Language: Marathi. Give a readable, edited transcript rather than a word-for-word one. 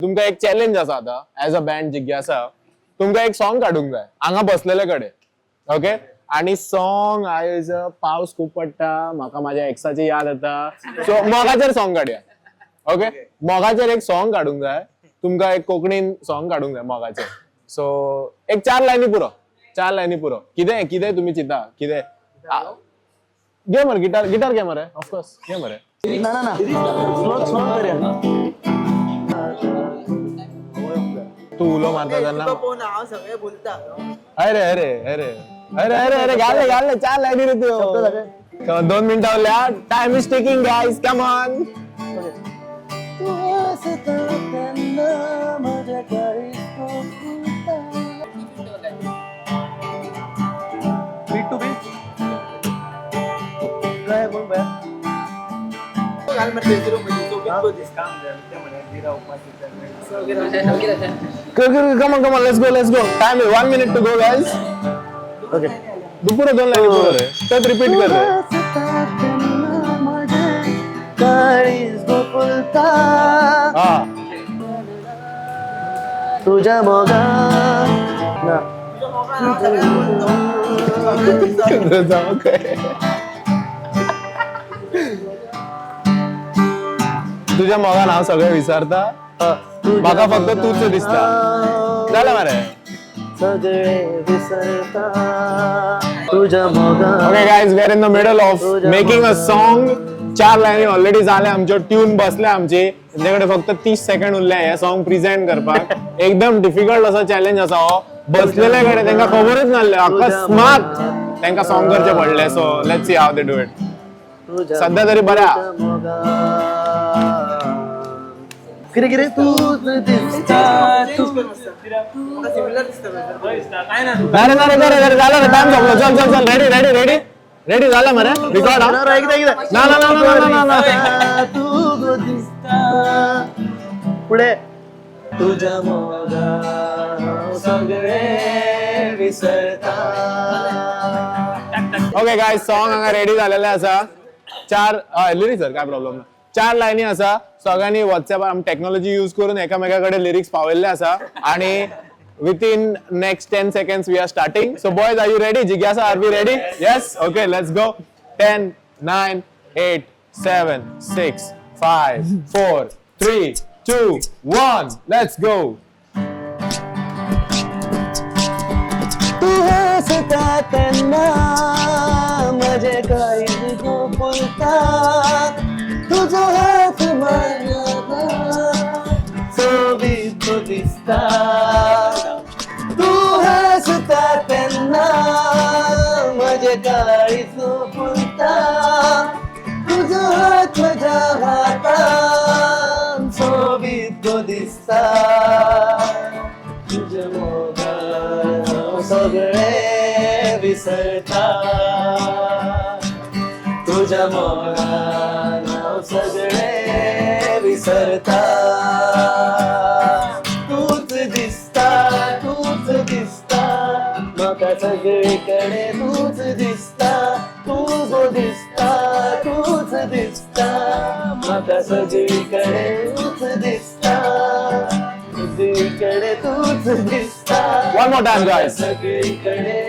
तुमका एक चॅलेंज असा आता ऍज अ बँड जिज्ञासा तुमका एक सॉन्ग काढूंक जाय हांगा बसलेले कडे ओके आणि सॉन्ग आयज पावस खूप पडटा म्हाका माझ्या एक्साची याद येता सो मोगाचेर सॉन्ग काढया ओके मोगाचेर एक सॉन्ग काढूंक जाय तुमका एक कोंकणीन सॉन्ग काढूंक जाय मोगाचेर सो एक 4 लायनी पुरो कितें कितें तुम्ही चिता कितें घे मरे गिटार घे मरे ऑफकोर्स घे मरे ना स्लो करूया तू उलो मारता त्यांना सगळे बोलता अरे अरे अरे अरे अरे अरे गाले 4 लाईनी रे तू 2 मिनिटं उरल्या time is taking guys come on beat to beat काय बोल बया काल म्हटले सुरू म्हणजे तो बिंदू दिस काम त्या म्हणे गिरा उपाशी come on let's go time is 1 minute to go guys okay दुपुरे 2 लाईनी पुरो रे तर रिपीट कर रे काळीज गोकुलता हा तुझ्या मोगा जाऊ काय तुझ्या मोगा नाव सगळे विसरता माका फक्त तूच दिसता झालं मरे सगळे विसरता तुझ्या मोगा okay guys we are in the middle of making a song 4 लाईनी ऑलरेडी झाल्या आमच्यो ट्यून बसल्या आमची त्यांच्याकडे फक्त 30 सेकंड उरले हे सॉन्ग प्रेझेंट करपाक एकदम डिफिकल्ट असा चॅलेंज असा हो बसलेले कडे त्यांना खबरच नासले अकस्मात त्यांना सॉन्ग करचे पडले so let's see how they do it सध्या तरी बऱ्या किरे तूच दिसता तू सिमिलर दिसतं अरे झालं टाइम संपलो चल रेडी झालं मरे रिकॉर्ड ना तू दिसता पुढे तुझ्या मोगा सगळे विसरता ओके गाइस सॉन्ग हांगा रेडी झालेले असा 4 लिरिक्स काय प्रॉब्लेम ना 4 लाईनी असा सगळ्यांनी व्हॉट्सअप टेक्नॉलॉजी यूज करून एकामेकाकडे लिरिक्स पावयल्ले असा आणि within next 10 seconds we are starting so boys are you ready jigyasa are we ready yes okay let's go 10 9 8 7 6 5 4 3 2 1 let's go तू हसता त्यांना माझे काही गोपुलता तुझा हात माझ्या सोबीत दिसता तू हसता त्यांना माझे काही गोपुलता तुझा हात माझ्या हातात सोबीत दिसता तुझ्या मोगा सगळे विसरता तुझ्या मोगा सगळे विसरता तूच दिसता म्हाका सगळीकडे तूच दिसता तूच दिसता म्हाका सगळीकडे तूच दिसता सगळीकडे तूच दिसता one more time guys सगळीकडे